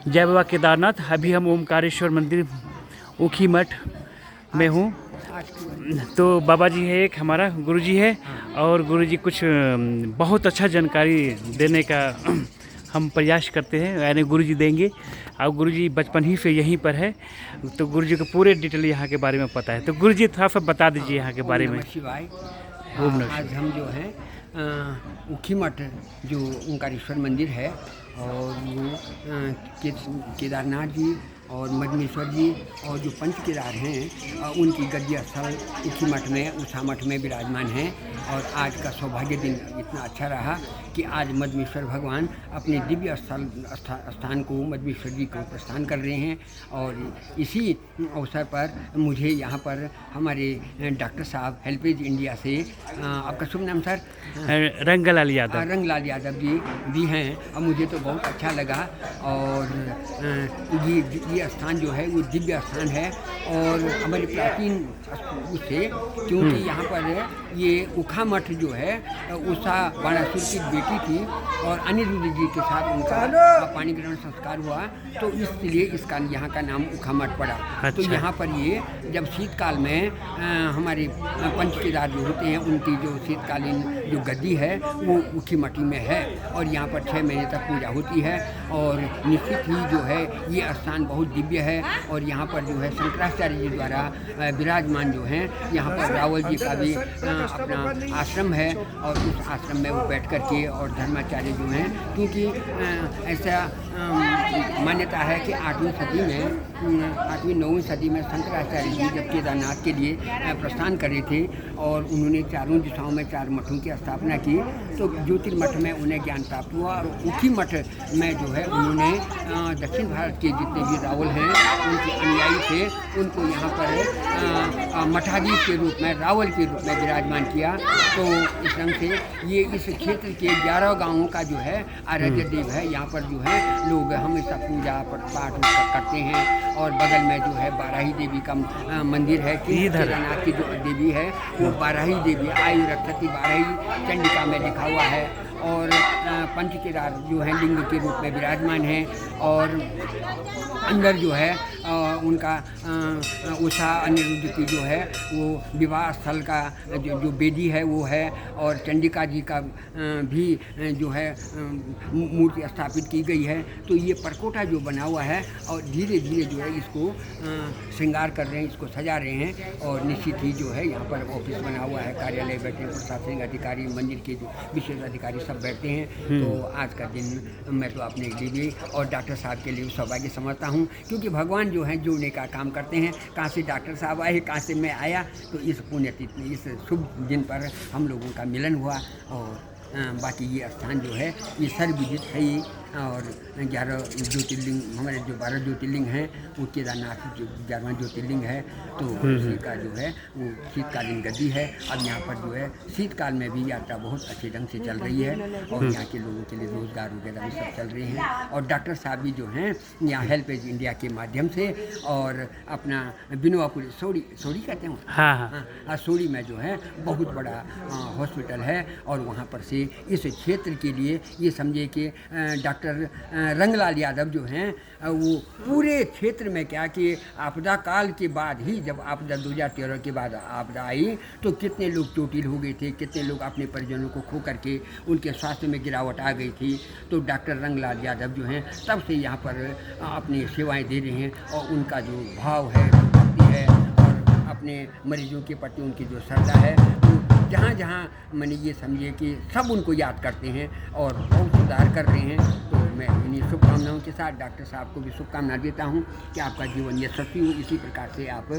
जय बाबा केदारनाथ। अभी हम ओमकारेश्वर मंदिर ऊखी मठ में हूँ। तो बाबा जी है, एक हमारा गुरुजी है, और गुरुजी कुछ बहुत अच्छा जानकारी देने का हम प्रयास करते हैं, यानी गुरुजी देंगे। और गुरुजी बचपन ही से यहीं पर है, तो गुरुजी को पूरे डिटेल यहाँ के बारे में पता है। तो गुरुजी थोड़ा सा बता दीजिए यहाँ के बारे में। शिवाय। ओम नमः आज हम जो हैं ऊखी मठ जो ओंकारेश्वर मंदिर है, और वो केदारनाथ जी और मदनेश्वर जी और जो पंच केदार हैं उनकी गद्दी स्थल ऊखी मठ में, उषा मठ में विराजमान हैं। और आज का सौभाग्य दिन इतना अच्छा रहा कि आज मदनेश्वर भगवान अपने दिव्य स्थान को, मदनेश्वर जी को प्रस्थान कर रहे हैं। और इसी अवसर पर मुझे यहाँ पर हमारे डॉक्टर साहब हेल्पेज इंडिया से, आपका शुभ नाम सर? रंगलाल यादव। रंगलाल यादव जी भी हैं, और मुझे तो बहुत अच्छा लगा। और ये स्थान जो है वो दिव्य स्थान है, और हमारे प्राचीन उससे, क्योंकि यहाँ पर ये ऊखा मठ जो है उषा बाणासुर की बेटी थी, और अनिरुद्ध जी के साथ उनका पानी ग्रहण संस्कार हुआ, तो इसलिए इसका यहाँ का नाम ऊखा मठ पड़ा। अच्छा। तो यहाँ पर ये जब शीतकाल में हमारे पंच केदार जो होते हैं उनकी जो शीतकालीन जो गद्दी है वो ऊखी मठी में है, और यहाँ पर 6 महीने तक पूजा होती है। और निश्चित ही जो है ये स्थान बहुत दिव्य है, और यहाँ पर जो है शंकराचार्य जी द्वारा विराजमान जो हैं, यहाँ पर रावल जी का भी अपना आश्रम है, और उस आश्रम में वो बैठ कर के, और धर्माचार्य जो हैं, क्योंकि ऐसा मान्यता है कि 8वीं सदी में, 8वीं 9वीं सदी में शंकराचार्य जी जब केदारनाथ के लिए प्रस्थान करे थे, और उन्होंने चारों दिशाओं में 4 मठों की स्थापना की, तो ज्योतिर्मठ में उन्हें ज्ञान प्राप्त हुआ। और ऊखी मठ में जो है उन्होंने दक्षिण भारत के जितने भी रावल हैं उनके अनुयायी थे, उनको यहाँ पर मठाधीश के रूप में, रावल के रूप में विराजमान किया। तो इस ढंग से ये इस क्षेत्र के 11 गांवों का जो है आराध्य देव है। यहाँ पर जो है लोग हमेशा पूजा पाठ करते हैं, और बगल में जो है बाराही देवी का मंदिर है, केदारनाथ की जो देवी है वो बाराही देवी, आयु रक्षती बाराही चंडिका में लिखा हुआ है। और पंच केदार जो है लिंग के रूप में विराजमान हैं, और अंदर जो है उनका उषा अनिरुद्ध की जो है वो विवाह स्थल का जो वेदी है वो है, और चंडिका जी का भी जो है मूर्ति स्थापित की गई है। तो ये परकोटा जो बना हुआ है, और धीरे धीरे जो है इसको श्रृंगार कर रहे हैं, इसको सजा रहे हैं। और निश्चित ही जो है यहाँ पर ऑफिस बना हुआ है, कार्यालय बैठे हैं, प्रशासनिक अधिकारी, मंदिर के जो विशेष अधिकारी सब बैठते हैं। तो आज का दिन मैं तो अपने लिए और डॉक्टर साहब के लिए सौभाग्य समझता हूँ, क्योंकि भगवान जो है जोड़ने का काम करते हैं। कहाँ से डॉक्टर साहब आए, कहाँ से मैं आया, तो इस पुण्यतिथि में, इस शुभ दिन पर हम लोगों का मिलन हुआ। और बाकी ये स्थान जो है ये सर्वविदित है ही। और 11 ज्योतिर्लिंग, हमारे जो 12 ज्योतिर्लिंग हैं वो केदारनाथ जो 11वां ज्योतिर्लिंग है, तो उसी का जो है वो शीतकालीन गद्दी है। अब यहाँ पर जो है शीतकाल में भी यात्रा बहुत अच्छे ढंग से चल रही है, और यहाँ के लोगों के लिए रोजगार वगैरह भी सब चल रहे हैं। और डॉक्टर साहब भी जो हैं यहाँ हेल्पेज इंडिया के माध्यम से, और अपना बिनवापुरी सोड़ी कहते हैं, हाँ, सोड़ी में जो है बहुत बड़ा हॉस्पिटल है, और वहाँ पर से इस क्षेत्र के लिए ये समझे कि डॉक्टर रंगलाल यादव जो हैं वो पूरे क्षेत्र में, क्या कि आपदा काल के बाद ही, जब आपदा 2013 के बाद आपदा आई, तो कितने लोग चोटिल हो गए थे, कितने लोग अपने परिजनों को खो करके उनके स्वास्थ्य में गिरावट आ गई थी। तो डॉक्टर रंगलाल यादव जो हैं तब से यहाँ पर अपनी सेवाएं दे रहे हैं, और उनका जो भाव है, भक्ति है, और अपने मरीजों के प्रति उनकी जो श्रद्धा है, जहाँ जहाँ मैंने ये समझिए कि सब उनको याद करते हैं और बहुत सुधार कर रहे हैं। तो मैं इन्हीं शुभकामनाओं के साथ डॉक्टर साहब को भी शुभकामना देता हूँ कि आपका जीवन यशस्वी हो। इसी प्रकार से आप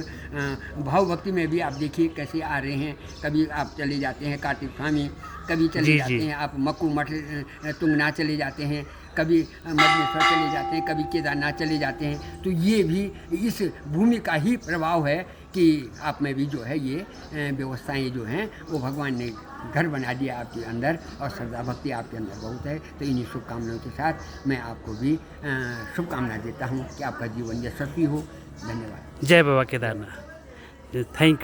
भाव भक्ति में भी आप देखिए कैसे आ रहे हैं। कभी आप चले जाते हैं कार्तिक स्वामी, कभी चले जाते हैं आप मक्कू मठ तुंगना चले जाते हैं, कभी मदनेश्वर चले जाते हैं, कभी केदारनाथ चले जाते हैं। तो ये भी इस भूमि का ही प्रभाव है कि आप में भी जो है ये व्यवस्थाएं जो हैं वो भगवान ने घर बना दिया आपके अंदर, और श्रद्धा भक्ति आपके अंदर बहुत है। तो इन्हीं शुभकामनाओं के साथ मैं आपको भी शुभकामना देता हूँ कि आपका जीवन यशस्वी हो। धन्यवाद। जय बाबा केदारनाथ। थैंक